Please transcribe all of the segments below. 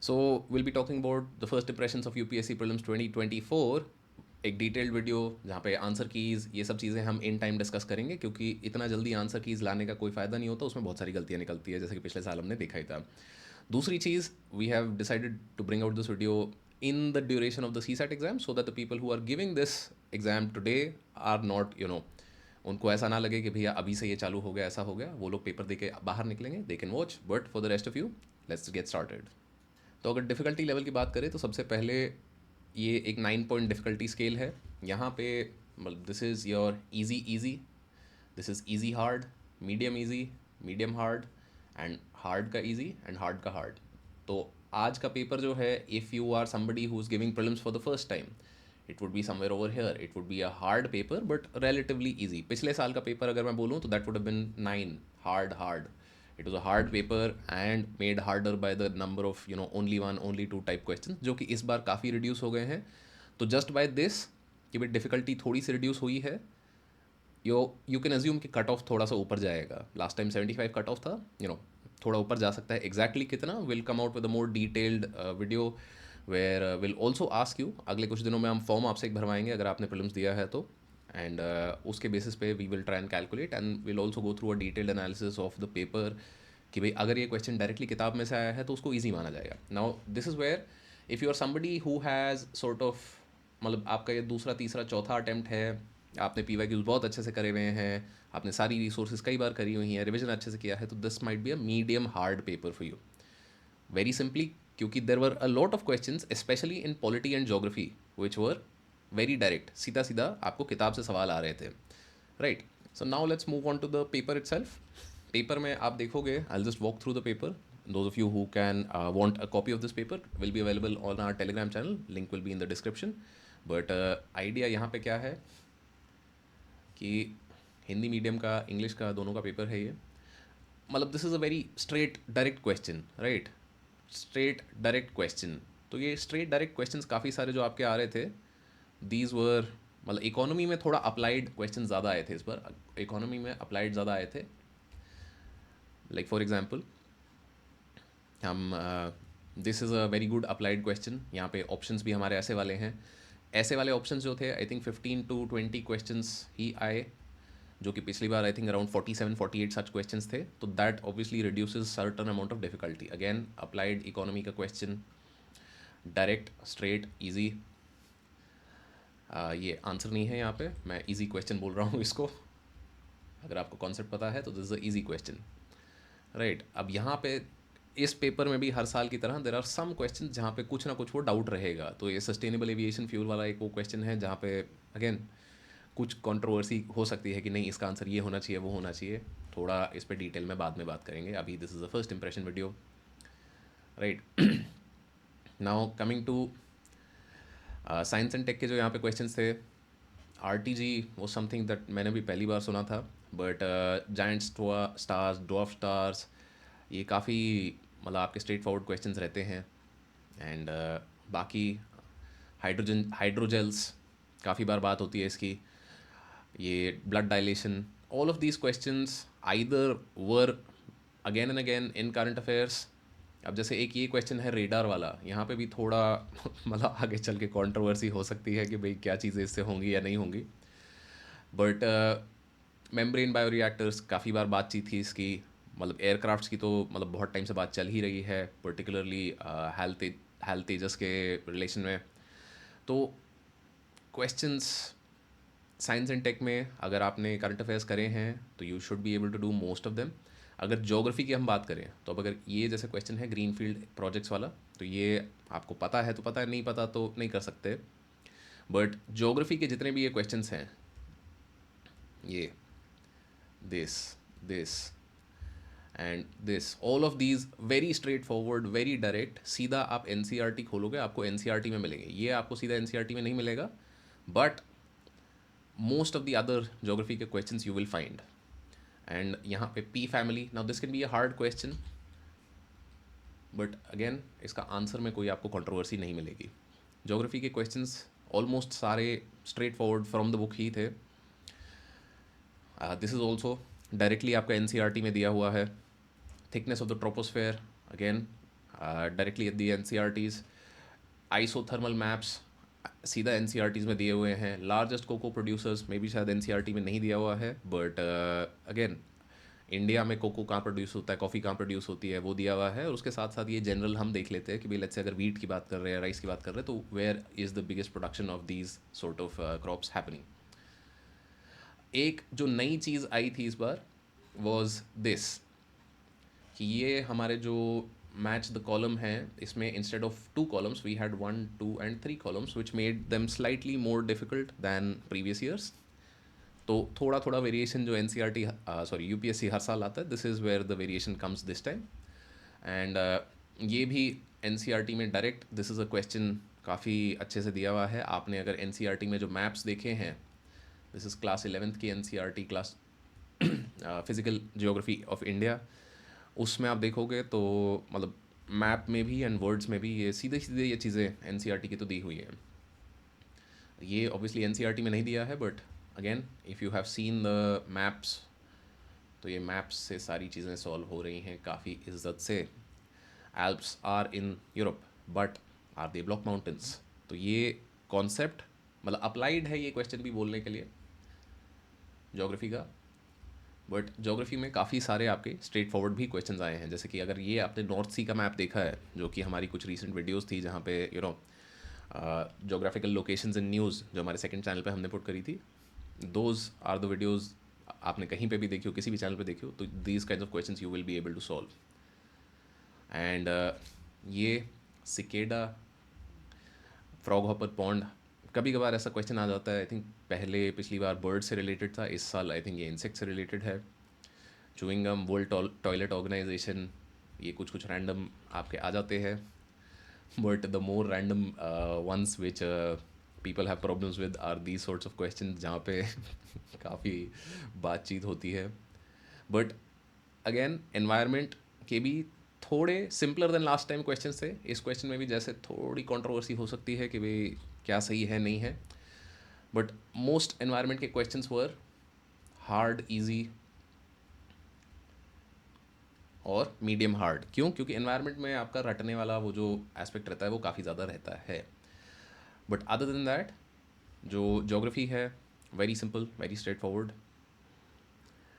So we'll be talking about the first impressions of UPSC prelims 2024. एक detailed video जहाँ पे answer keys ये सब चीज़ें हम इन टाइम डिस्कस करेंगे, क्योंकि इतना जल्दी आंसर कीज़ लाने का कोई फ़ायदा नहीं होता, उसमें बहुत सारी गलतियाँ निकलती है, जैसे कि पिछले साल हमने देखा ही था. दूसरी चीज़, we have decided to bring out this video in the duration of the CSAT exam, so that the people who are giving this exam today are not उनको ऐसा ना लगे कि भैया अभी से ये चालू हो गया, ऐसा हो गया. वो लोग पेपर दे के बाहर निकलेंगे, they can watch. But for the rest of you, let's get started. तो अगर डिफ़िकल्टी लेवल की बात करें तो सबसे पहले ये एक 9 पॉइंट डिफ़िकल्टी स्केल है. यहाँ पे मतलब this is your easy easy, this is easy hard, medium easy, medium hard, and hard का इजी, एंड हार्ड का हार्ड. तो आज का पेपर जो है, if you are somebody who is giving prelims for the first time, it would be somewhere over here. It would be a hard paper but relatively easy. पिछले साल का paper अगर मैं बोलूँ तो that would have bin 9 hard hard. It was a hard paper and made harder by the number of only one, only two type questions, जो कि इस बार काफ़ी रिड्यूस हो गए हैं. तो जस्ट बाय दिस कि भाई डिफ़िकल्टी थोड़ी सी रिड्यूस हुई है, यू कैन अज्यूम कि कट ऑफ थोड़ा सा ऊपर जाएगा. लास्ट टाइम 75 कट ऑफ था, थोड़ा ऊपर जा सकता है. एग्जैक्टली कितना will come out with a more detailed video where will also ask you. अगले कुछ दिनों में हम फॉर्म आपसे एक भरवाएंगे अगर आपने प्रीलिम्स दिया है तो, एंड उसके बेसिस पे we will try and calculate and will also go through a detailed analysis of the paper कि भाई अगर ये क्वेश्चन डायरेक्टली किताब में से आया है तो उसको ईजी माना जाएगा. Now this is where if you are somebody who has sort of, मतलब आपका ये दूसरा तीसरा चौथा अटैम्प्ट है, आपने पी वाई क्यूज़ बहुत अच्छे से करे हुए हैं, आपने सारी रिसोर्सेज कई बार करी हुई हैं, रिविजन अच्छे से किया है, तो this might be a medium hard paper for you. Very simply, क्योंकि there were a lot of question specially in polity and geography which were very direct, सीधा सीधा आपको किताब से सवाल आ रहे थे. Right. So now let's move on to the paper itself. Paper में आप देखोगे, I will just walk through the paper. Those of you who can want a copy of this paper will be available on our Telegram channel. Link will be in the description. But idea यहाँ पे क्या है कि Hindi medium का, English का, दोनों का paper है ये. मतलब this is a very straight direct question. Right. Straight direct question. तो ये स्ट्रेट डायरेक्ट क्वेश्चंस काफ़ी सारे जो आपके आ रहे थे, दीज वर, मतलब इकोनॉमी में थोड़ा अप्लाइड क्वेश्चन ज़्यादा आए थे इस बार. इकोनॉमी में अप्लाइड ज़्यादा आए थे. लाइक फॉर एग्जाम्पल, हम this is a very good applied question. यहाँ पे ऑप्शंस भी हमारे ऐसे वाले हैं. ऐसे वाले ऑप्शंस जो थे, आई थिंक 15 to 20 क्वेश्चंस ही आए, जो कि पिछली बार I think around 47-48 such questions थे. तो that obviously reduces certain amount of difficulty. Again applied economy का क्वेश्चन, डायरेक्ट, स्ट्रेट, ईजी. ये आंसर नहीं है यहाँ पे, मैं ईजी क्वेश्चन बोल रहा हूँ इसको. अगर आपको कॉन्सेप्ट पता है तो this is a easy question. Right. अब यहाँ पे इस पेपर में भी हर साल की तरह देर आर सम क्वेश्चन जहाँ पे कुछ ना कुछ वो डाउट रहेगा. तो ये सस्टेनेबल एविएशन फ्यूल वाला एक वो क्वेश्चन है जहाँ पे अगेन कुछ कंट्रोवर्सी हो सकती है कि नहीं इसका आंसर ये होना चाहिए, वो होना चाहिए. थोड़ा इस पर डिटेल में बाद में बात करेंगे. अभी this is the first impression video. Right. Now coming to science and tech के जो यहाँ पे क्वेश्चंस थे, आर टी जी वो समथिंग दैट मैंने भी पहली बार सुना था. But giant stars, dwarf stars, ये काफ़ी मतलब आपके स्ट्रेट फॉरवर्ड क्वेश्चंस रहते हैं. एंड बाकी हाइड्रोजेल्स, काफ़ी बार बात होती है इसकी. ये blood dilation, all of these questions either were again and again in current affairs. अब जैसे एक ये क्वेश्चन है रेडार वाला, यहाँ पे भी थोड़ा मतलब आगे चल के कंट्रोवर्सी हो सकती है कि भाई क्या चीज़ें इससे होंगी या नहीं होंगी. बट मेम्ब्रेन बायोरिएक्टर्स, काफ़ी बार बातचीत थी इसकी. मतलब एयरक्राफ्ट्स की तो मतलब बहुत टाइम से बात चल ही रही है, पर्टिकुलरली हेल तेजस के रिलेशन में. तो क्वेश्चंस साइंस एंड टेक में अगर आपने करंट अफेयर्स करे हैं तो you should be able to do most of them. अगर ज्योग्राफी की हम बात करें तो अब अगर ये जैसे क्वेश्चन है ग्रीन फील्ड प्रोजेक्ट्स वाला, तो ये आपको पता है तो पता है, नहीं पता तो नहीं कर सकते. बट ज्योग्राफी के जितने भी ये क्वेश्चंस हैं, ये this this and this, all of these very straight forward, very direct. सीधा आप एन खोलोगे, आपको एन में मिलेंगे. ये आपको सीधा एन में नहीं मिलेगा, but most of the other geography के questions you will find. And यहाँ पे P family, now this can be a hard question, but again इसका आंसर में कोई आपको कंट्रोवर्सी नहीं मिलेगी. जोग्राफी के क्वेश्चंस ऑलमोस्ट सारे straightforward from the book ही थे. दिस इज़ ऑल्सो डायरेक्टली आपका एन में दिया हुआ है. Thickness of the troposphere, again directly at the NCERTs. Isothermal maps सीधा एनसीईआरटीज में दिए हुए हैं। लार्जेस्ट कोको प्रोड्यूसर्स में भी शायद एनसीईआरटी में नहीं दिया हुआ है, बट अगेन इंडिया में कोको कहाँ प्रोड्यूस होता है, कॉफ़ी कहाँ प्रोड्यूस होती है, वो दिया हुआ है। और उसके साथ साथ ये जनरल हम देख लेते हैं कि भाई लेट्स से अगर वीट की बात कर रहे हैं, राइस की बात कर रहे हैं, तो where is the biggest production of these sort of crops happening. एक जो नई चीज़ आई थी इस बार वॉज दिस, कि ये हमारे जो मैच द कॉलम है, इसमें instead of 2 columns we had 1, 2 and 3 columns which made them slightly more difficult than previous years. तो थोड़ा थोड़ा वेरिएशन जो N C R T sorry UPSC हर साल आता है, this is where the variation comes this time. And ये भी एन सी आर टी में direct this is a question काफ़ी अच्छे से दिया हुआ है। आपने अगर एन सी आर टी में जो मैप्स देखे हैं, दिस इज़ क्लास 11th की N C R T class physical geography of India. उसमें आप देखोगे तो मतलब मैप में भी एंड वर्ड्स में भी ये सीधे सीधे ये चीज़ें एन सी आर टी की तो दी हुई हैं। ये obviously N C R T में नहीं दिया है, but again if you have seen the maps, तो ये मैप्स से सारी चीज़ें सॉल्व हो रही हैं काफ़ी इज्जत से। Alps are in Europe but are they block mountains. तो ये कॉन्सेप्ट मतलब अप्लाइड है ये क्वेश्चन भी बोलने के लिए ज्योग्राफी का, बट ज्योग्राफी में काफ़ी सारे आपके स्ट्रेट फॉरवर्ड भी क्वेश्चंस आए हैं। जैसे कि अगर ये आपने नॉर्थ सी का मैप देखा है, जो कि हमारी कुछ रीसेंट वीडियोस थी जहाँ पे जोग्राफिकल लोकेशंस इन न्यूज़ जो हमारे सेकंड चैनल पे हमने पुट करी थी, दोज आर द वीडियोज़ आपने कहीं पे भी देखी हो, किसी भी चैनल पे देखी हो, तो these kind of questions you will be able to solve. And ये सिकेडा फ्रॉग हॉपर पॉन्ड, कभी कभार ऐसा क्वेश्चन आ जाता है। आई थिंक पहले पिछली बार बर्ड से रिलेटेड था, इस साल आई थिंक ये इंसेक्ट से रिलेटेड है। चूइंगम वर्ल्ड टॉयलेट ऑर्गेनाइजेशन, ये कुछ कुछ रैंडम आपके आ जाते हैं, but the more random ones which people have problems with are these sorts of question जहाँ पे काफ़ी बातचीत होती है। बट अगेन एनवायरनमेंट के भी थोड़े simpler than last time question थे। इस क्वेश्चन में भी जैसे थोड़ी कंट्रोवर्सी हो सकती है कि भाई क्या सही है नहीं है, बट मोस्ट एनवायरनमेंट के क्वेश्चंस वर हार्ड, इजी और मीडियम हार्ड। क्यों? क्योंकि एनवायरनमेंट में आपका रटने वाला वो जो एस्पेक्ट रहता है वो काफ़ी ज़्यादा रहता है। बट अदर देन दैट जो जोग्राफी है, very simple, very straight forward.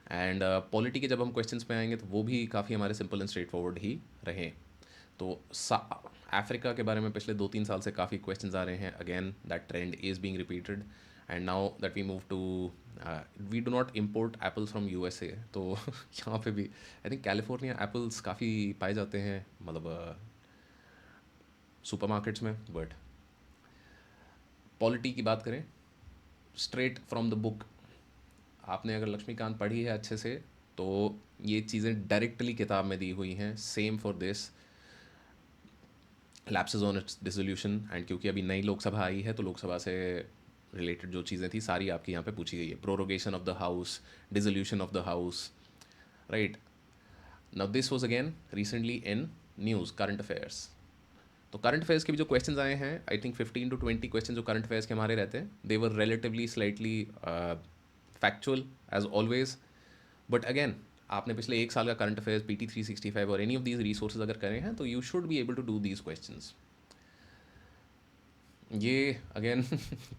And polity के जब हम क्वेश्चंस पे आएंगे तो वो भी काफ़ी हमारे सिंपल एंड स्ट्रेट फॉरवर्ड ही रहे। तो अफ्रीका के बारे में पिछले 2-3 साल से काफ़ी क्वेश्चंस आ रहे हैं। Again that trend is being repeated and now that we move to we do not import apples from USA. तो यहाँ पे भी आई थिंक कैलिफोर्निया एप्पल्स काफ़ी पाए जाते हैं, मतलब सुपरमार्केट्स में। बट पॉलिटी की बात करें, स्ट्रेट फ्रॉम द बुक, आपने अगर लक्ष्मीकांत पढ़ी है अच्छे से तो ये चीज़ें डायरेक्टली किताब में दी हुई हैं। Same for this lapses on it's dissolution. And क्योंकि अभी नई लोकसभा आई है तो लोकसभा से रिलेटेड जो चीज़ें थी सारी आपकी यहाँ पे पूछी गई है। Prorogation of the house, dissolution of the house, right. Now this was again recently in news, current affairs. तो करंट अफेयर्स के भी जो क्वेश्चंस आए हैं, आई थिंक 15 to 20 क्वेश्चन जो करंट अफेयर्स के हमारे रहते हैं, they were relatively slightly factual as always. But again आपने पिछले एक साल का करंट अफेयर्स PT 365 और एनी ऑफ दीज रिसोर्सेज अगर करे हैं तो you should be able to do these questions. ये again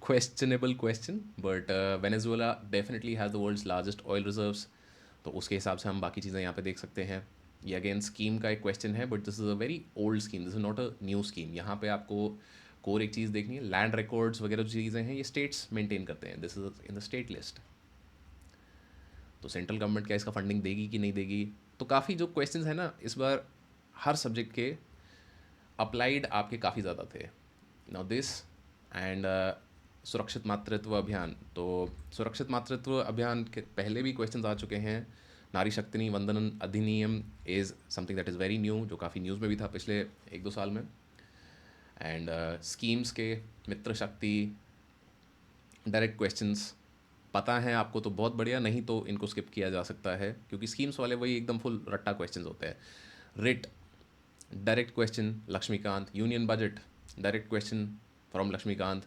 questionable question, but Venezuela definitely has the world's largest oil reserves. तो उसके हिसाब से हम बाकी चीज़ें यहाँ पे देख सकते हैं। ये अगेन स्कीम का एक क्वेश्चन है, but this is a very old scheme, this is not a new scheme. यहाँ पे आपको कोर एक चीज़ देखनी है, लैंड रिकॉर्ड्स वगैरह जो चीज़ें हैं ये स्टेट्स मेंटेन करते हैं, this is in the state list. तो सेंट्रल गवर्नमेंट क्या इसका फंडिंग देगी कि नहीं देगी। तो काफ़ी जो क्वेश्चंस हैं ना इस बार हर सब्जेक्ट के अप्लाइड आपके काफ़ी ज़्यादा थे। नाउ दिस एंड सुरक्षित मातृत्व अभियान। तो सुरक्षित मातृत्व अभियान के पहले भी क्वेश्चंस आ चुके हैं। नारी शक्ति वंदन अधिनियम is something that is very new, जो काफ़ी न्यूज़ में भी था पिछले 1-2 साल में। एंड स्कीम्स के मित्र शक्ति डायरेक्ट क्वेश्चंस पता है आपको तो बहुत बढ़िया, नहीं तो इनको स्किप किया जा सकता है क्योंकि स्कीम्स वाले वही एकदम फुल रट्टा क्वेश्चंस होते हैं। रिट direct question Laxmikanth, union budget direct question from Laxmikanth.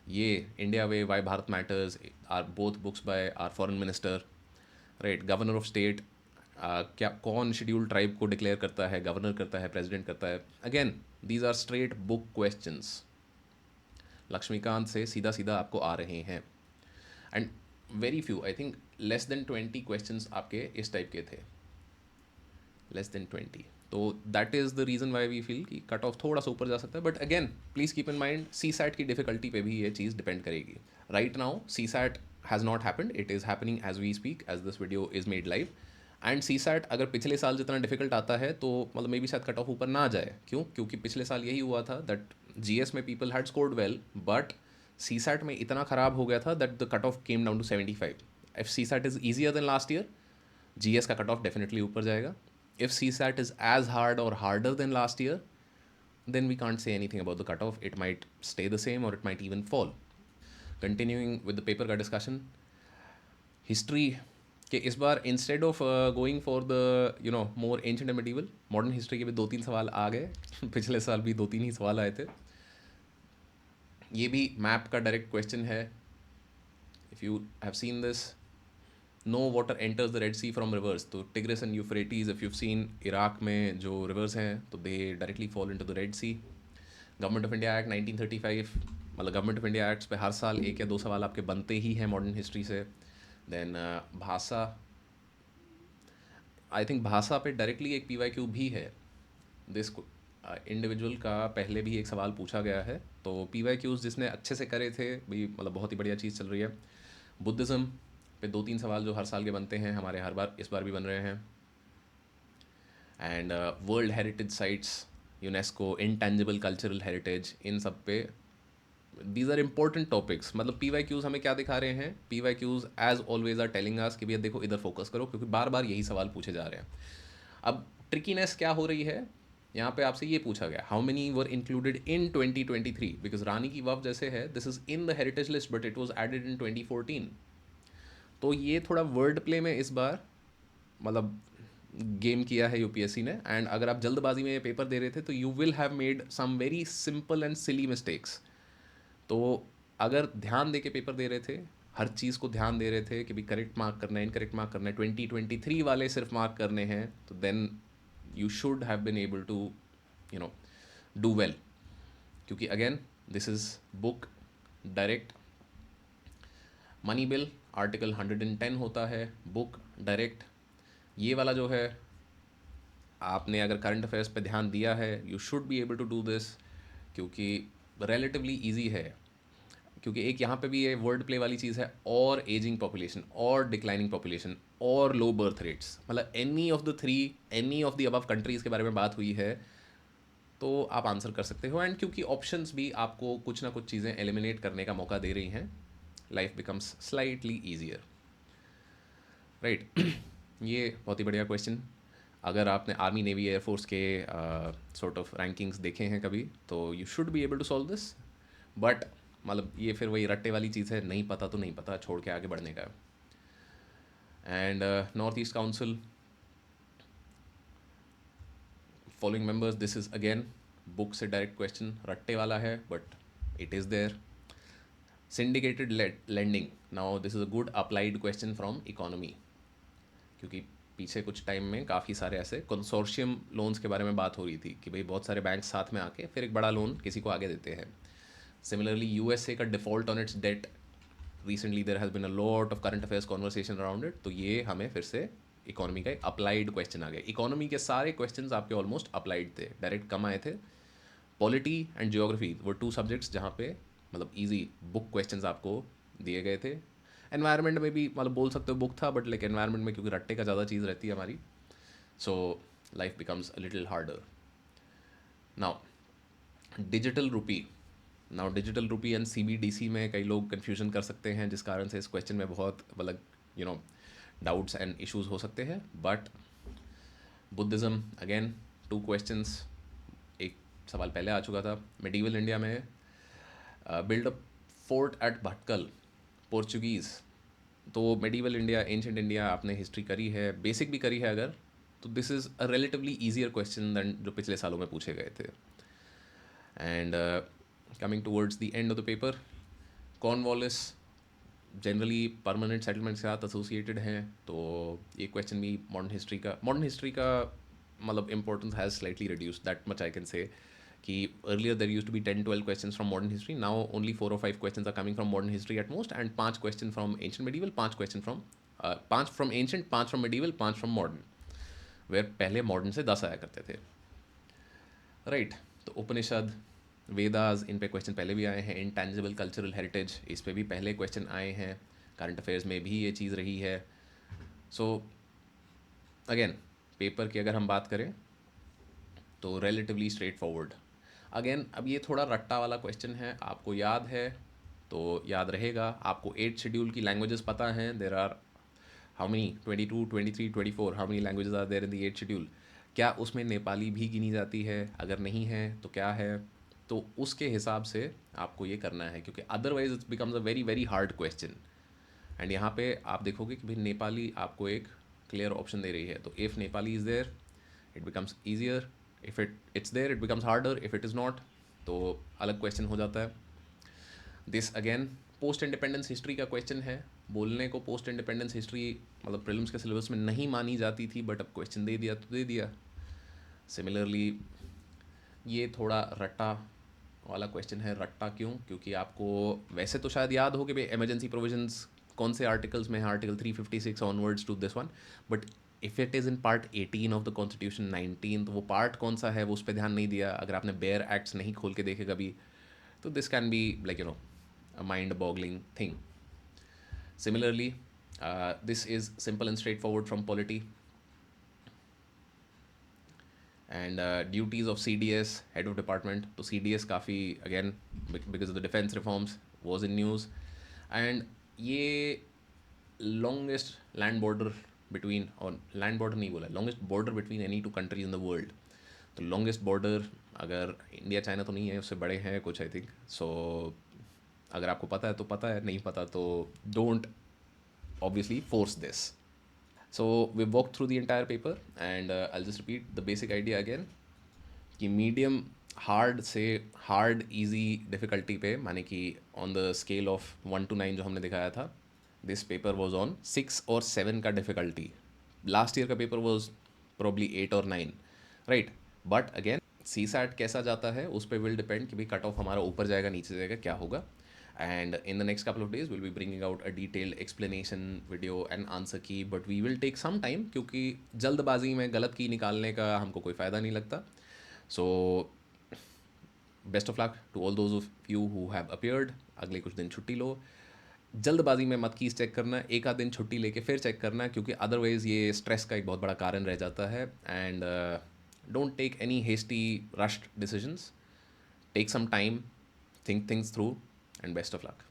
ये India way, why Bharat matters are both books by our foreign minister, right. Governor of state क्या कौन शेड्यूल ट्राइब को डिक्लेयर करता है, गवर्नर करता है, प्रेसिडेंट करता है? Again these are straight book questions, Laxmikanth से सीधा सीधा आपको आ रहे हैं। And very few, I think less than 20 questions आपके इस टाइप के थे, लेस देन 20। तो that is the reason why we feel कि कट ऑफ थोड़ा सा ऊपर जा सकता है। But again please keep in mind CSAT की डिफिकल्टी पे भी ये चीज़ डिपेंड करेगी। Right now C SAT has not happened, it is happening as we speak, as this video is made live. And CSAT अगर पिछले साल जितना डिफिकल्ट आता है तो मतलब मे बी शायद कट ऑफ ऊपर ना जाए। क्यों? क्योंकि पिछले साल यही हुआ था दैट जीएस में people had scored well, but CSAT में इतना ख़राब हो गया था that the cut off came down to 75। If CSAT is easier than last year, GS का कट ऑफ डेफिनेटली ऊपर जाएगा। If CSAT is as hard or harder than last year, then we can't say anything about the cutoff. It might stay the same or it might even fall. Continuing with the paper का discussion, history के इस बार instead of going for the more ancient and medieval, modern history के भी 2-3 सवाल आ गए। पिछले साल भी 2-3 ही सवाल आए थे। ये भी मैप का डायरेक्ट क्वेश्चन है। If you have seen this, no water enters the Red Sea from rivers. तो Tigris and Euphrates, if you seen Iraq में जो रिवर्स हैं तो they directly fall into the Red Sea. Government of India act 1935, मतलब government of India acts पे हर साल 1 या 2 सवाल आपके बनते ही हैं मॉडर्न हिस्ट्री से। देन भाषा, आई थिंक भाषा पे डायरेक्टली एक PYQ भी है। दिस इंडिविजुअल का पहले भी एक सवाल पूछा गया है। तो PYQs जिसने अच्छे से करे थे भी, मतलब बहुत ही बढ़िया चीज़ चल रही है। बुद्धिज़्म पे 2-3 सवाल जो हर साल के बनते हैं हमारे, हर बार इस बार भी बन रहे हैं। And world heritage sites, UNESCO, intangible cultural heritage, इन सब पे दीज आर इंपॉर्टेंट टॉपिक्स। मतलब PYQs हमें क्या दिखा रहे हैं? PYQs as always are telling us कि भैया देखो इधर फोकस करो, क्योंकि बार बार यही सवाल पूछे जा रहे हैं। अब ट्रिकीनेस क्या हो रही है यहाँ पे? आपसे ये पूछा गया how many were included in 2023, because Rani ki Vav जैसे है this is in the heritage list but it was added in 2014। तो ये थोड़ा वर्ड प्ले में इस बार मतलब गेम किया है यूपीएससी ने। एंड अगर आप जल्दबाजी में ये पेपर दे रहे थे तो you will have made some very simple and silly mistakes. तो अगर ध्यान दे के पेपर दे रहे थे, हर चीज़ को ध्यान दे रहे थे कि भी करेक्ट मार्क करना है, इनकरेक्ट मार्क करना है, 2023 वाले सिर्फ मार्क करने हैं, तो then you should have been able to do well. क्योंकि again this is book direct. Money bill article 110 होता है, बुक डायरेक्ट। ये वाला जो है, आपने अगर करंट अफेयर्स पे ध्यान दिया है you should be able to do this, क्योंकि रिलेटिवली ईजी है। क्योंकि एक यहाँ पे भी ये वर्ड प्ले वाली चीज़ है, और एजिंग पॉपुलेशन, और डिक्लाइनिंग पॉपुलेशन, और लो बर्थ रेट्स, मतलब any of the three, any of the above countries के बारे में बात हुई है तो आप आंसर कर सकते हो। एंड क्योंकि ऑप्शंस भी आपको कुछ ना कुछ चीज़ें एलिमिनेट करने का मौका दे रही हैं, life becomes slightly easier, right. ये बहुत ही बढ़िया क्वेश्चन। अगर आपने आर्मी, नेवी, एयरफोर्स के सॉर्ट ऑफ रैंकिंग्स देखे हैं कभी तो you should be able to solve this. But मतलब ये फिर वही रट्टे वाली चीज़ है, नहीं पता तो नहीं पता, छोड़ के आगे बढ़ने का। And North East Council following members, this is again book से डायरेक्ट क्वेश्चन, रट्टे वाला है but it is there. Syndicated lending, now this is a good applied question from economy, क्योंकि पीछे कुछ टाइम में काफ़ी सारे ऐसे कंसोर्शियम लोन्स के बारे में बात हो रही थी कि भाई बहुत सारे बैंक साथ में आके फिर एक बड़ा लोन किसी को आगे देते हैं। सिमिलरली USA का default on its debt, recently there has been a lot of current affairs conversation around it. तो ये हमें फिर से इकोनॉमी का एक अप्लाइड क्वेश्चन आ गया। इकोनॉमी के सारे क्वेश्चंस आपके ऑलमोस्ट अप्लाइड थे, डायरेक्ट कम आए थे। पॉलिटी एंड जियोग्राफी वो 2 सब्जेक्ट्स जहाँ पे मतलब ईजी बुक क्वेश्चंस आपको दिए गए थे। एनवायरनमेंट में भी मतलब बोल सकते हो बुक था, बट लाइक एनवायरनमेंट में क्योंकि रट्टे का ज़्यादा चीज़ रहती है हमारी, so life becomes a little harder. Now digital rupee, now digital rupee and CBDC में कई लोग कन्फ्यूजन कर सकते हैं, जिस कारण से इस क्वेश्चन में बहुत मतलब डाउट्स एंड इश्यूज हो सकते हैं। बट बुद्धिज़्म अगेन 2 क्वेश्चंस, एक सवाल पहले आ चुका था। मिडीवल इंडिया में build up fort at Bhatkal, Portuguese. तो मिडीवल इंडिया, एंशेंट इंडिया आपने हिस्ट्री करी है, बेसिक भी करी है अगर, तो this is a relatively easier question than जो पिछले सालों में पूछे गए थे। And coming towards the end of the paper, Cornwallis generally permanent settlement के साथ एसोसिएटेड हैं, तो ये क्वेश्चन भी मॉडर्न हिस्ट्री का मतलब importance has slightly reduced, that much I can say कि earlier there used to be 10-12 questions from modern history, now only 4 or 5 questions are coming from modern history at most, and 5 question from ancient medieval, 5 from ancient, 5 from medieval, 5 from modern, where पहले modern से 10 आया करते थे, right. तो उपनिषद, वेदास, इन पे question पहले भी आए हैं। इंटेंजिबल कल्चरल हेरिटेज, इस पे भी पहले क्वेश्चन आए हैं। करंट अफेयर्स में भी ये चीज़ रही है। सो अगेन पेपर की अगर हम बात करें तो रिलेटिवली स्ट्रेट फॉरवर्ड। अगेन अब ये थोड़ा रट्टा वाला क्वेश्चन है, आपको याद है तो याद रहेगा। आपको 8 शेड्यूल की लैंग्वेजेस पता हैं, there are how many 22, 23, 24, how many languages are there in the 8 schedule. क्या उसमें नेपाली भी गिनी जाती है? अगर नहीं है तो क्या है? तो उसके हिसाब से आपको ये करना है, क्योंकि otherwise it's becomes a very very hard question. And यहाँ पे आप देखोगे कि भाई नेपाली आपको एक क्लियर ऑप्शन दे रही है, तो if Nepali is there it becomes easier, if it's there it becomes harder, if it is not तो अलग क्वेश्चन हो जाता है। This again post independence history का क्वेश्चन है। बोलने को पोस्ट इंडिपेंडेंस हिस्ट्री मतलब प्रीलिम्स के सिलेबस में नहीं मानी जाती थी, बट अब क्वेश्चन दे दिया तो दे दिया। सिमिलरली ये थोड़ा रट्टा वाला क्वेश्चन है। रट्टा क्यों? क्योंकि आपको वैसे तो शायद याद हो कि भाई इमरजेंसी प्रोविजंस कौन से आर्टिकल्स में है, article 356 onwards to this one, but if it is in part 18 of the constitution 19, तो वो पार्ट कौन सा है वो उस पर ध्यान नहीं दिया। अगर आपने बेयर एक्ट्स नहीं खोल के देखे कभी, तो this can be like a mind boggling thing. Similarly, this is simple and straightforward from polity. And duties of CDS, head of department. तो CDS काफ़ी again because of the defense reforms was in news. And ये longest land border between, और land border नहीं बोला, longest border between any two countries in the world. तो longest border अगर India China तो नहीं है, उससे बड़े हैं कुछ आई थिंक। सो अगर आपको पता है तो पता है, नहीं पता तो don't obviously force this. So we walked through the entire paper, and I'll just repeat the basic idea again कि मीडियम हार्ड से हार्ड इजी डिफ़िकल्टी पे, माने कि on the scale of 1 to 9 जो हमने दिखाया था, दिस पेपर वॉज ऑन 6 और 7 का डिफ़िकल्टी। लास्ट ईयर का paper was probably 8 or 9, right. But again CSAT कैसा जाता है उस पर विल डिपेंड कि भाई कट ऑफ हमारा ऊपर जाएगा नीचे जाएगा क्या होगा। And in the next couple of days we'll be bringing out a detailed explanation video and answer key, but we will take some time क्योंकि जल्दबाजी में गलत की निकालने का हमको कोई फ़ायदा नहीं लगता। So best of luck to all those of you who have appeared. अगले कुछ दिन छुट्टी लो, जल्दबाजी में मत कीज़ चेक करना, एक आध दिन छुट्टी लेके फिर चेक करना, क्योंकि अदरवाइज़ ये स्ट्रेस का एक बहुत बड़ा कारण रह जाता है। And don't take any hasty rushed decisions, take some time, think things through, and best of luck.